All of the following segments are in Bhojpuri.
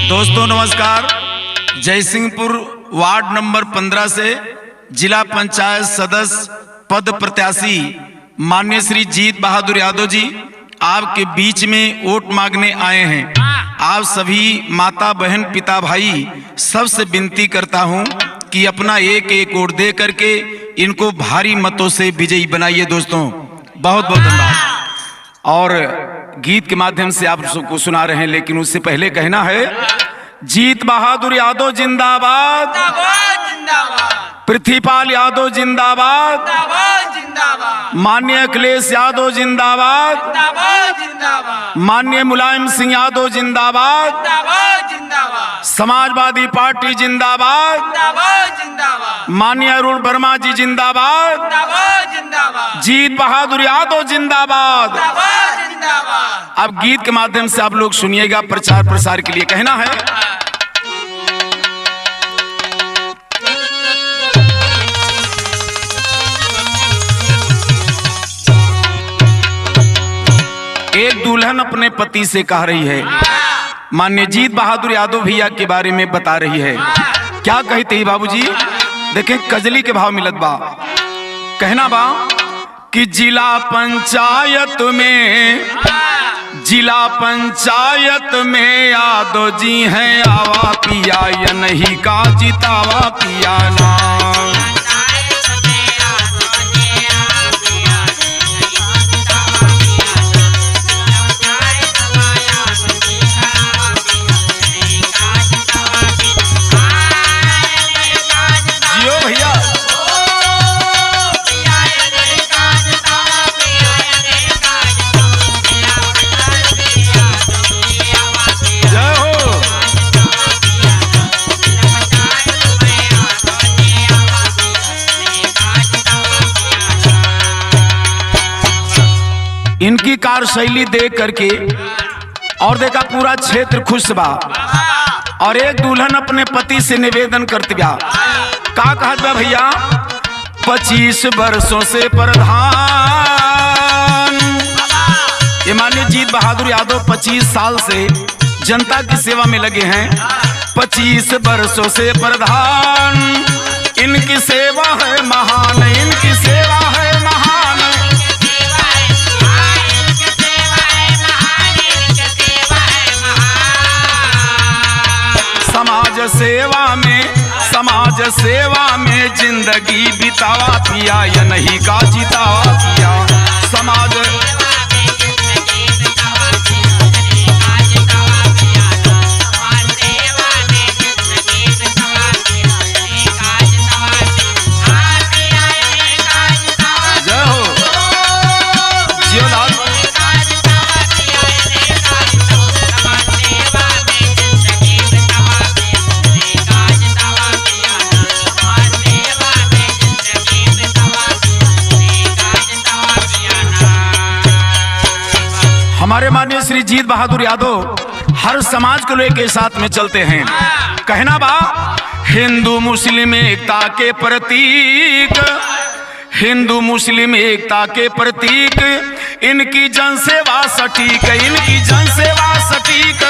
दोस्तों नमस्कार। जयसिंहपुर वार्ड नंबर 15 से जिला पंचायत सदस्य पद प्रत्याशी माननीय श्री जीत बहादुर यादव जी आपके बीच में वोट मांगने आए हैं। आप सभी माता बहन पिता भाई सबसे विनती करता हूं कि अपना एक एक वोट दे करके इनको भारी मतों से विजयी बनाइए। दोस्तों बहुत बहुत धन्यवाद। और गीत के माध्यम से आप सबको सुना रहे हैं, लेकिन उससे पहले कहना है जीत बहादुर यादव जिंदाबाद, पृथ्वीपाल यादव जिंदाबाद, माननीय अखिलेश यादव जिंदाबाद, माननीय मुलायम सिंह यादव जिंदाबाद, समाजवादी पार्टी जिंदाबाद, माननीय अरुण वर्मा जी जिंदाबाद, जीत बहादुर यादव जिंदाबाद। अब गीत के माध्यम से आप लोग सुनिएगा, प्रचार प्रसार के लिए कहना है एक दुल्हन अपने पति से कह रही है, माननीय जीत बहादुर यादव भैया के बारे में बता रही है। क्या कहते हैं बाबूजी? देखें कजली के भाव मिलत बा। कहना बा कि जिला पंचायत में यादव जी हैं आवा पिया, या नहीं का जितावा पिया ना। इनकी कार्यशैली देख करके और देखा पूरा क्षेत्र खुश बा। और एक दुल्हन अपने पति से निवेदन करती बा, का कहत बा भैया? 25 वर्षों से प्रधान, ये माननीय जीत बहादुर यादव 25 साल से जनता की सेवा में लगे हैं। 25 वर्षों से प्रधान, इनकी सेवा है महान, इनकी सेवा है महान। समाज सेवा में जिंदगी बितावा पिया, या नहीं का जितावा पिया। समाज जय हो जियोलाल। हमारे माननीय श्री जीत बहादुर यादव हर समाज को लेकर साथ में चलते हैं। कहना बा हिंदू मुस्लिम एकता के प्रतीक, हिंदू मुस्लिम एकता के प्रतीक, इनकी जनसेवा सटीक, इनकी जनसेवा सटीक।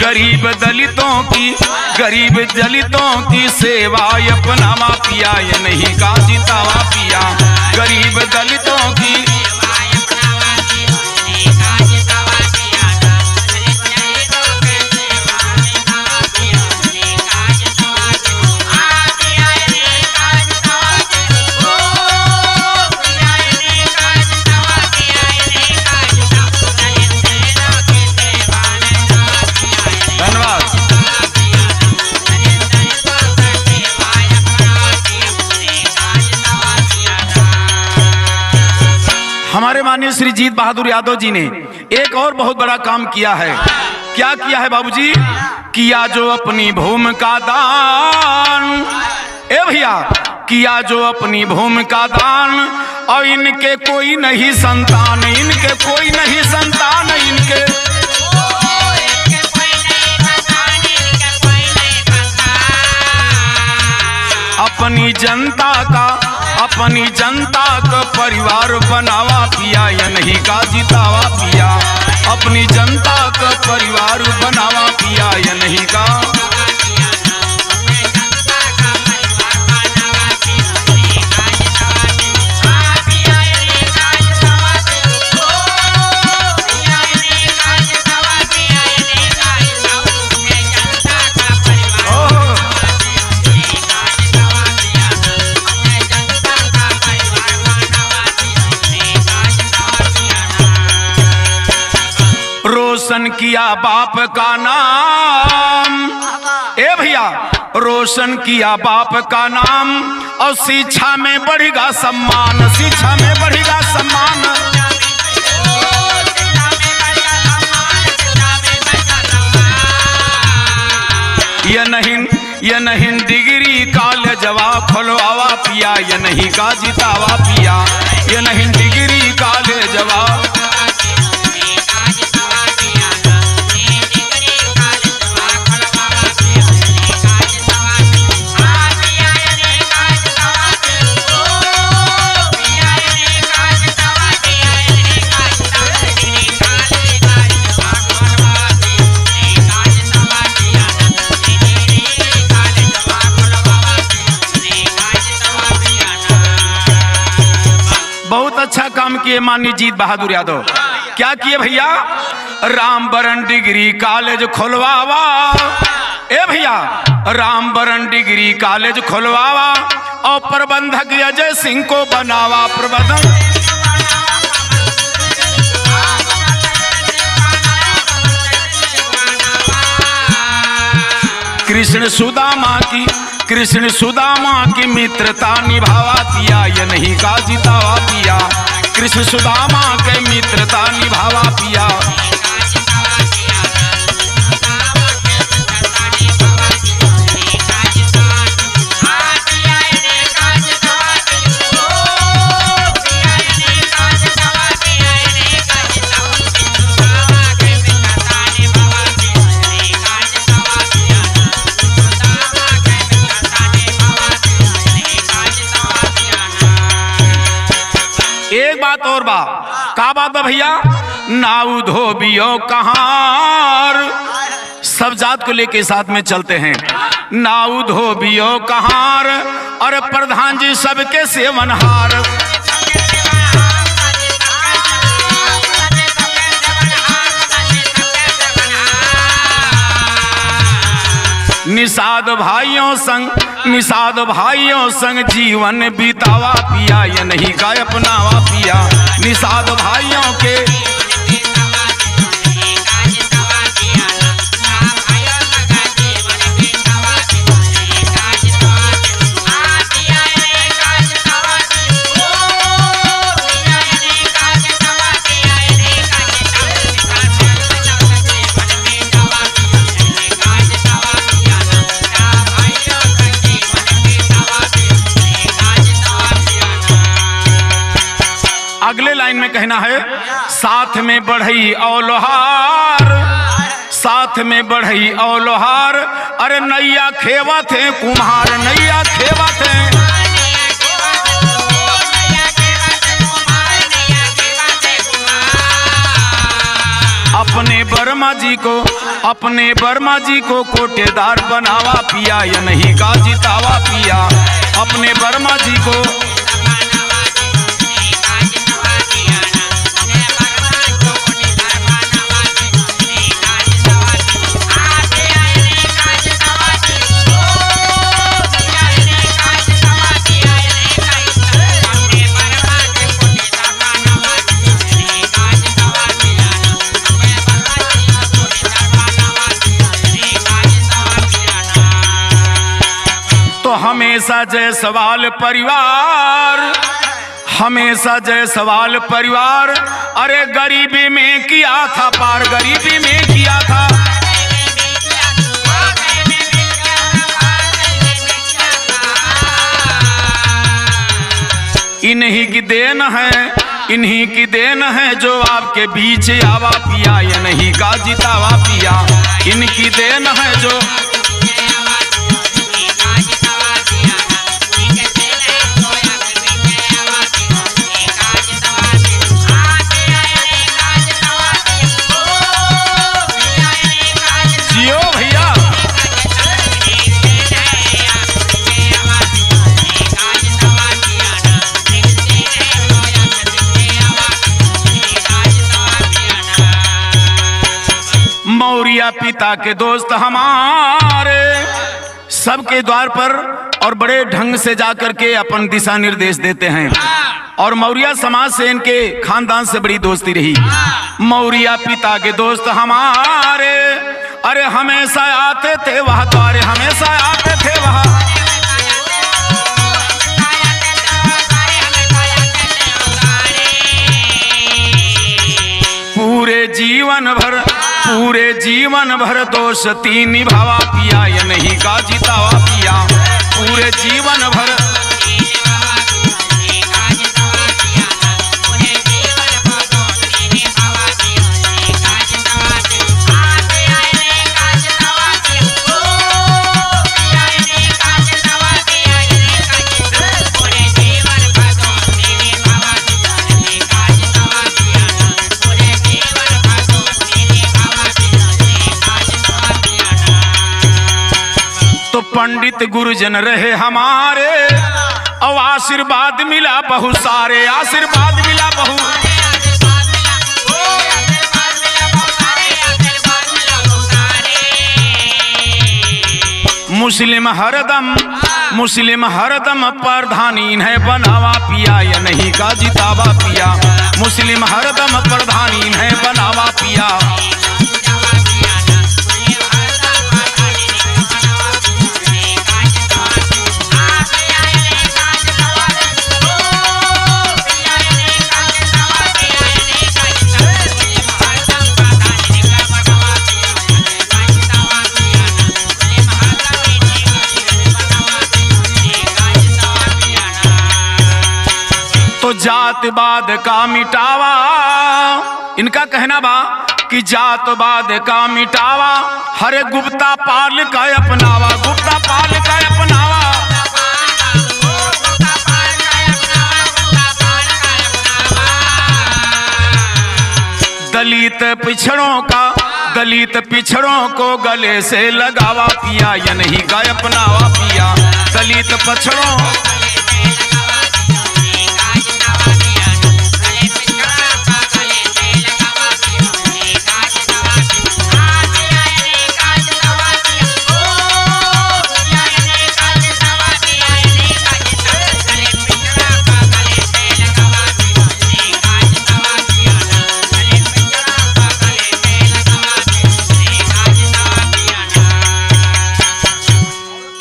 गरीब दलितों की सेवा अपनावा पिया, या नहीं का जितावा पिया। गरीब दलितों की हमारे माननीय श्री जीत बहादुर यादव जी ने एक और बहुत बड़ा काम किया है। क्या किया है बाबूजी? किया जो अपनी भूमि का दान, ए भैया किया जो अपनी भूमि का दान, और इनके कोई नहीं संतान, इनके कोई नहीं संतान, इनके अपनी जनता का परिवार बनावा पिया, या नहीं का जितावा पिया, अपनी जनता का परिवार बनावा पिया, या नहीं का। रोशन किया बाप का नाम, ए भैया रोशन किया बाप का नाम, और शिक्षा में बढ़ेगा सम्मान, शिक्षा में बढ़ेगा सम्मान। ये नहीं डिग्री कॉलेजवा खोलवावा पिया, ये नहीं का जितावा पिया, ये नहीं डिग्री कॉलेजवा। बहुत अच्छा काम किए माननीय जीत बहादुर यादव। क्या किए भैया? रामबरन डिग्री कॉलेज खोलवावा, ए भैया रामबरन डिग्री कॉलेज खोलवावा, और प्रबंधक अजय सिंह को बनावा प्रबंधक। कृष्ण सुदामा की मित्रता निभावा पिया, ये नहीं का जितावा पिया, कृष्ण सुदामा के मित्रता निभावा पिया। एक बात और का बात है भैया, नाउ धोबियो कहार, सब जात को लेके साथ में चलते हैं। नाउ धोबियो कहार, और प्रधान जी सबके सेवनहार। निषाद भाइयों संग जीवन बितावा पिया, ये नहीं का अपनावा पिया, निषाद भाइयों के। अगले लाइन में कहना है, साथ में बढ़ई औलोहार, साथ में बढ़ई औलोहार, अरे नैया खेवा थे कुम्हार, नैया खेवा थे। अपने वर्मा जी को कोटेदार बनावा पिया, या नहीं का जितावा पिया, अपने वर्मा जी को। हमेशा जायसवाल परिवार, हमेशा जायसवाल परिवार, अरे गरीबी में किया था पार, गरीबी में किया था। इन्हीं की देन है, इन्हीं की देन है जो आपके बीच आवा पिया, ये नहीं का जितावा पिया, इनकी देन है जो। जियो भैया। मौर्य पिता के दोस्त हमारे सबके द्वार पर और बड़े ढंग से जाकर के अपन दिशा निर्देश देते हैं, और मौर्य समाज से इनके खानदान से बड़ी दोस्ती रही। मौर्य पिता के दोस्त हमारे, अरे हमेशा आते थे वह द्वारे, हमेशा आते थे वह। पूरे जीवन भर दोस्ती निभावा पिया, ये नहीं का जितावा पिया, पूरे जीवन भर। तो पंडित गुरुजन रहे हमारे, और आशीर्वाद मिला बहुत सारे, आशीर्वाद मिला बहुत। मुस्लिम हरदम प्रधानी है बनावा पिया, ये नहीं का जितावा पिया, मुस्लिम हरदम प्रधानी है बनावा पिया। तो जातवाद का मिटावा, इनका कहना बा कि जातवाद का मिटावा, हरे गुप्ता पाल का अपनावा, गुप्ता पाल का अपनावा। दलित पिछड़ों को गले से लगावा पिया, ये नहीं का अपनावा पिया, दलित पिछड़ों।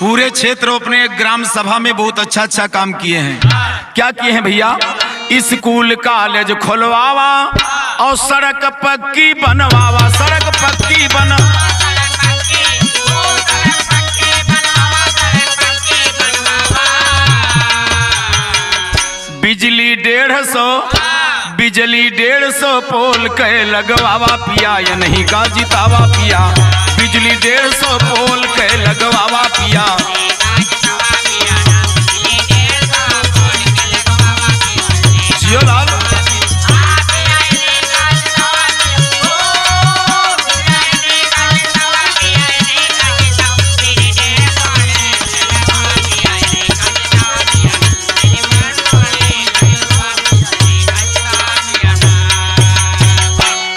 पूरे क्षेत्र अपने ग्राम सभा में बहुत अच्छा काम किए हैं। क्या किए हैं भैया? स्कूल कॉलेज खोलवावा और सड़क पक्की बनवावा, सड़क पक्की बना। बिजली 150 पोल के लगवावा पिया, ये नहीं का जितावा पिया, बिजली 150 पोल के लगवावा पिया। जियो लाल।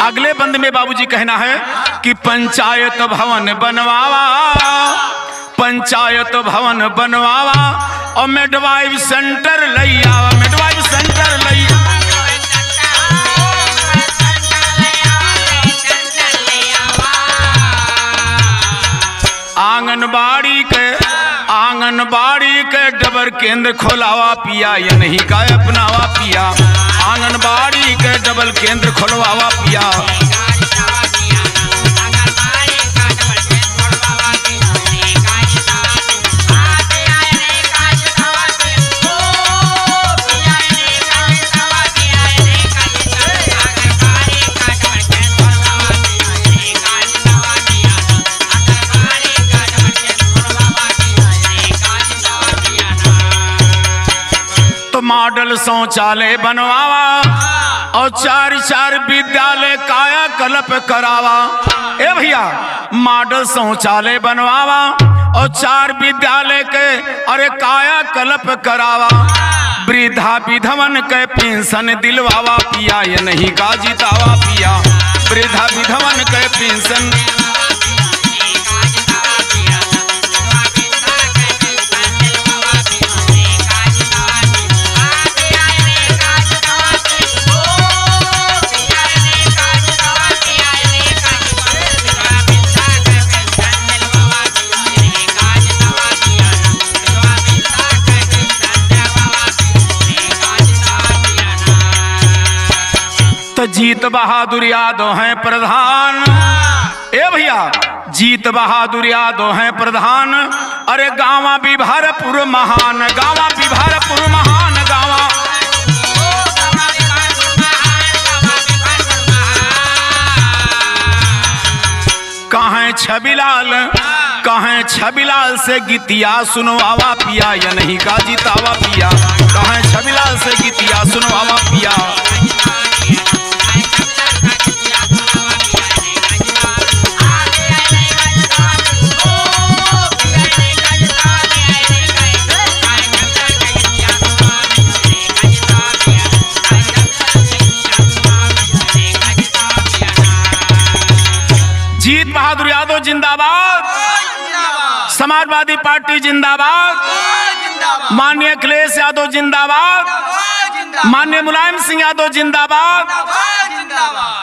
अगले बंद में बाबूजी कहना है कि पंचायत भवन बनवावा, पंचायत भवन बनवावा और मिडवाइफ सेंटर लई आवा, मिडवाइफ सेंटर लई। आंगनबाड़ी के डबर केंद्र खोलावा पिया, ये नहीं का अपनावा पिया, आंगनबाड़ी के डबल केंद्र खोलवावा पिया। मॉडल शौचालय बनवावा और 4 विद्यालय काया कल्प करावा। ए भैया मॉडल शौचालय बनवावा और 4 विद्यालय के अरे काया कल्प करावा। वृद्धा विधवन के पेंशन दिलवावा पिया, ये नहीं का जितावा पिया। वृद्धा विधवन के पेंशन तो जीत बहादुर यादव हैं प्रधान। ए भैया जीत बहादुर यादव हैं प्रधान। अरे गावा बिभारपुर महान, गावा बिभारपुर महान, गावा कहें छबिलाल, कहें छबिलाल से गीतिया सुनवावा पिया, या नहीं का जितावा पिया। कहें छबिलाल से गीतिया सुनवावा पिया। जीत बहादुर यादव जिंदाबाद, समाजवादी पार्टी जिंदाबाद, माननीय अखिलेश यादव जिंदाबाद, माननीय मुलायम सिंह यादव जिंदाबाद।